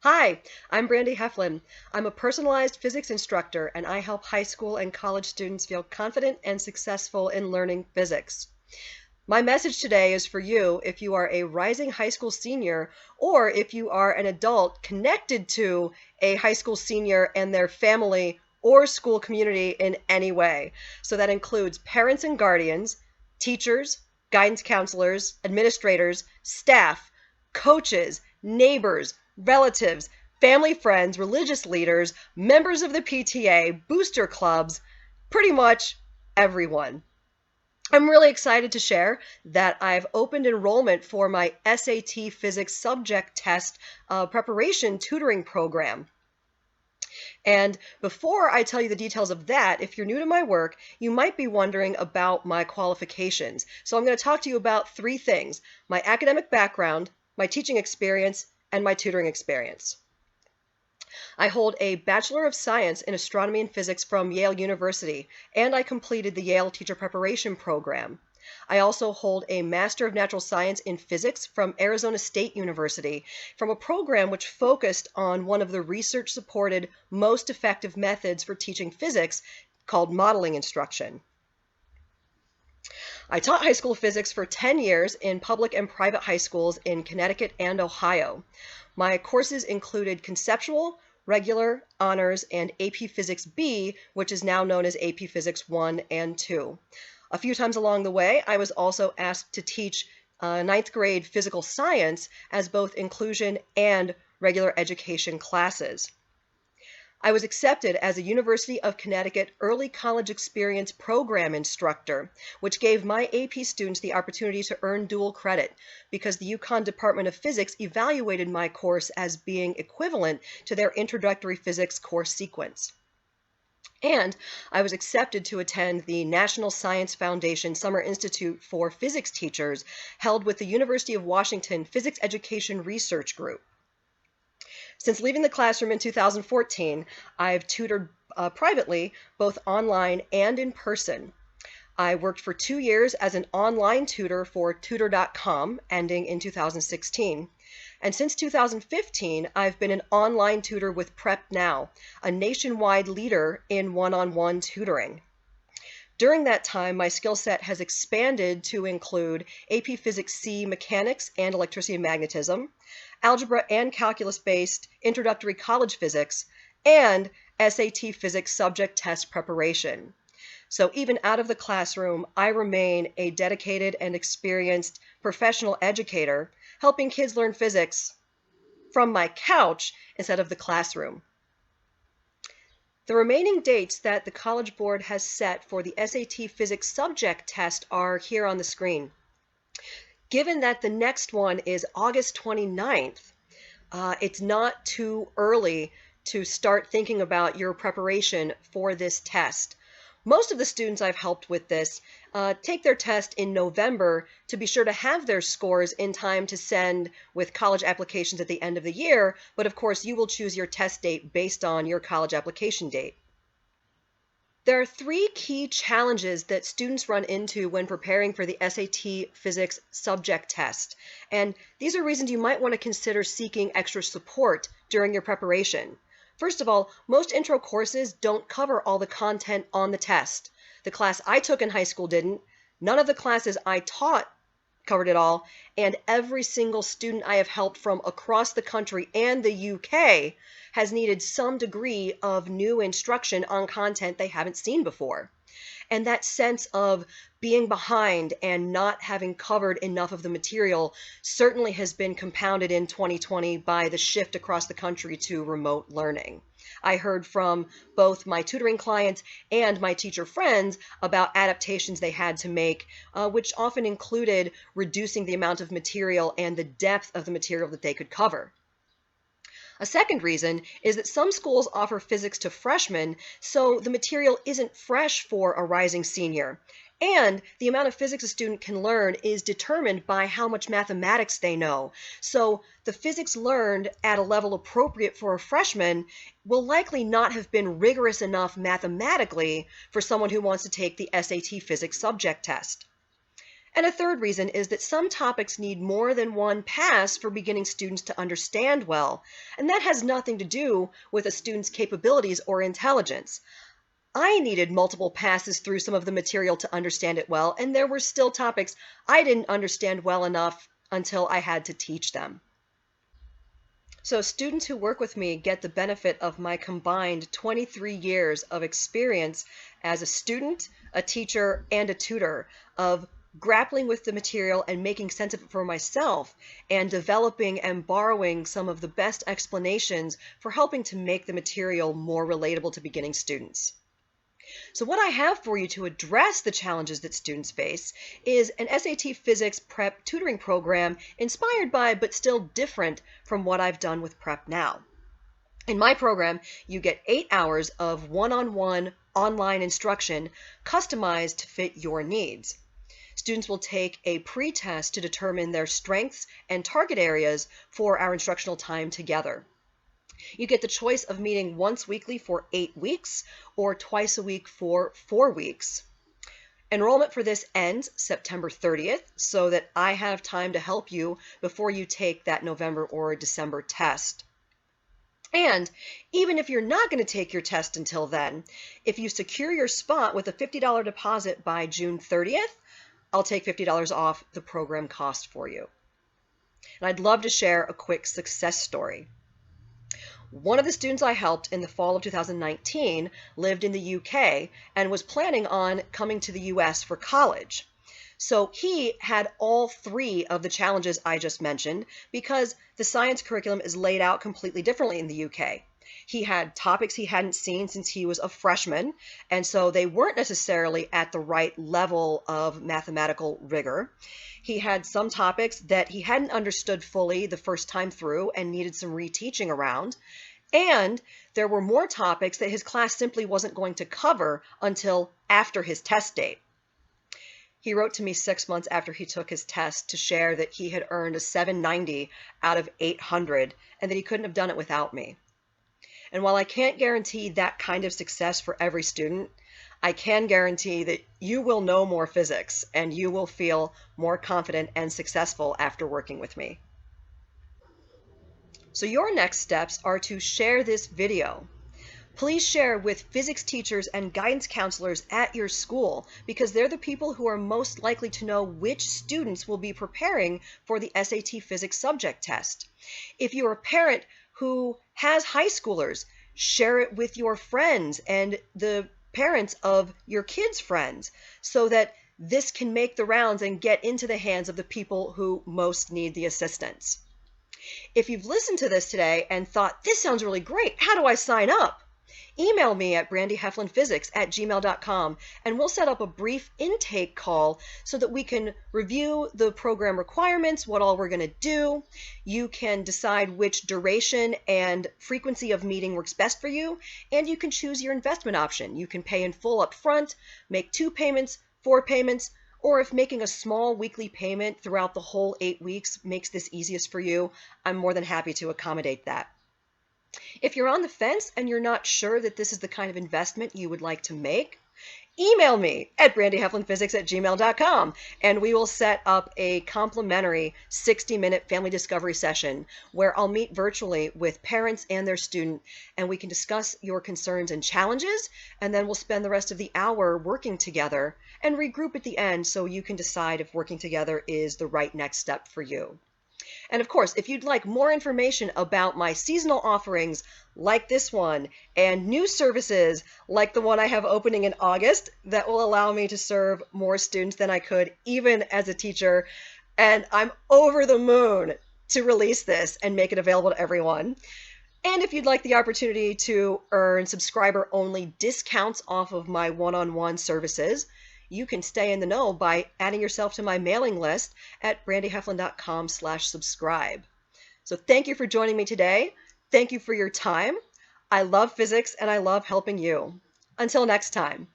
Hi, I'm Brandy Heflin. I'm a personalized physics instructor and I help high school and college students feel confident and successful in learning physics. My message today is for you if you are a rising high school senior or if you are an adult connected to a high school senior and their family or school community in any way. So that includes parents and guardians, teachers, guidance counselors, administrators, staff, coaches, neighbors, relatives, family friends, religious leaders, members of the PTA, booster clubs, pretty much everyone. I'm really excited to share that I've opened enrollment for my SAT Physics Subject Test preparation tutoring program. And before I tell you the details of that, if you're new to my work, you might be wondering about my qualifications. So I'm going to talk to you about three things: my academic background, my teaching experience, and my tutoring experience. I hold a Bachelor of Science in Astronomy and Physics from Yale University, and I completed the Yale Teacher Preparation Program. I also hold a Master of Natural Science in Physics from Arizona State University, from a program which focused on one of the research-supported, most effective methods for teaching physics called modeling instruction. I taught high school physics for 10 years in public and private high schools in Connecticut and Ohio. My courses included conceptual, regular, honors, and AP Physics B, which is now known as AP Physics 1 and 2. A few times along the way, I was also asked to teach ninth grade physical science as both inclusion and regular education classes. I was accepted as a University of Connecticut Early College Experience Program instructor, which gave my AP students the opportunity to earn dual credit because the UConn Department of Physics evaluated my course as being equivalent to their introductory physics course sequence. And I was accepted to attend the National Science Foundation Summer Institute for Physics Teachers held with the University of Washington Physics Education Research Group. Since leaving the classroom in 2014, I've tutored privately, both online and in person. I worked for 2 years as an online tutor for Tutor.com, ending in 2016. And since 2015, I've been an online tutor with Prep Now, a nationwide leader in one-on-one tutoring. During that time, my skill set has expanded to include AP Physics C mechanics and electricity and magnetism, algebra and calculus-based introductory college physics, and SAT Physics subject test preparation. So even out of the classroom, I remain a dedicated and experienced professional educator, helping kids learn physics from my couch instead of the classroom. The remaining dates that the College Board has set for the SAT Physics subject test are here on the screen. Given that the next one is August 29th, it's not too early to start thinking about your preparation for this test. Most of the students I've helped with this take their test in November to be sure to have their scores in time to send with college applications at the end of the year, but of course you will choose your test date based on your college application date. There are three key challenges that students run into when preparing for the SAT Physics subject test, and these are reasons you might want to consider seeking extra support during your preparation. First of all, most intro courses don't cover all the content on the test. The class I took in high school didn't. None of the classes I taught covered it all, and every single student I have helped from across the country and the UK has needed some degree of new instruction on content they haven't seen before. And that sense of being behind and not having covered enough of the material certainly has been compounded in 2020 by the shift across the country to remote learning. I heard from both my tutoring clients and my teacher friends about adaptations they had to make, which often included reducing the amount of material and the depth of the material that they could cover. A second reason is that some schools offer physics to freshmen, so the material isn't fresh for a rising senior. And the amount of physics a student can learn is determined by how much mathematics they know. So the physics learned at a level appropriate for a freshman will likely not have been rigorous enough mathematically for someone who wants to take the SAT Physics subject test. And a third reason is that some topics need more than one pass for beginning students to understand well, and that has nothing to do with a student's capabilities or intelligence. I needed multiple passes through some of the material to understand it well, and there were still topics I didn't understand well enough until I had to teach them. So students who work with me get the benefit of my combined 23 years of experience as a student, a teacher, and a tutor, of grappling with the material and making sense of it for myself, and developing and borrowing some of the best explanations for helping to make the material more relatable to beginning students. So what I have for you to address the challenges that students face is an SAT Physics Prep tutoring program inspired by, but still different from what I've done with Prep Now. In my program, you get 8 hours of one-on-one online instruction customized to fit your needs. Students will take a pre-test to determine their strengths and target areas for our instructional time together. You get the choice of meeting once weekly for 8 weeks or twice a week for 4 weeks. Enrollment for this ends September 30th, so that I have time to help you before you take that November or December test. And even if you're not going to take your test until then, if you secure your spot with a $50 deposit by June 30th, I'll take $50 off the program cost for you. And I'd love to share a quick success story. One of the students I helped in the fall of 2019 lived in the UK and was planning on coming to the US for college. So he had all 3 of the challenges I just mentioned because the science curriculum is laid out completely differently in the UK. He had topics he hadn't seen since he was a freshman, and so they weren't necessarily at the right level of mathematical rigor. He had some topics that he hadn't understood fully the first time through and needed some reteaching around. And there were more topics that his class simply wasn't going to cover until after his test date. He wrote to me 6 months after he took his test to share that he had earned a 790 out of 800 and that he couldn't have done it without me. And while I can't guarantee that kind of success for every student, I can guarantee that you will know more physics and you will feel more confident and successful after working with me. So your next steps are to share this video. Please share with physics teachers and guidance counselors at your school because they're the people who are most likely to know which students will be preparing for the SAT Physics subject test. If you're a parent who has high schoolers, share it with your friends and the parents of your kids' friends so that this can make the rounds and get into the hands of the people who most need the assistance. If you've listened to this today and thought, this sounds really great, how do I sign up? Email me at brandyheflinphysics@gmail.com and we'll set up a brief intake call so that we can review the program requirements, what all we're going to do. You can decide which duration and frequency of meeting works best for you, and you can choose your investment option. You can pay in full up front, make 2 payments, 4 payments, or if making a small weekly payment throughout the whole 8 weeks makes this easiest for you, I'm more than happy to accommodate that. If you're on the fence and you're not sure that this is the kind of investment you would like to make, email me at brandyheflinphysics@gmail.com and we will set up a complimentary 60-minute family discovery session where I'll meet virtually with parents and their student and we can discuss your concerns and challenges, and then we'll spend the rest of the hour working together and regroup at the end so you can decide if working together is the right next step for you. And of course, if you'd like more information about my seasonal offerings like this one and new services like the one I have opening in August that will allow me to serve more students than I could even as a teacher, and I'm over the moon to release this and make it available to everyone. And if you'd like the opportunity to earn subscriber-only discounts off of my one-on-one services, you can stay in the know by adding yourself to my mailing list at brandyheflin.com/subscribe. So thank you for joining me today. Thank you for your time. I love physics and I love helping you. Until next time.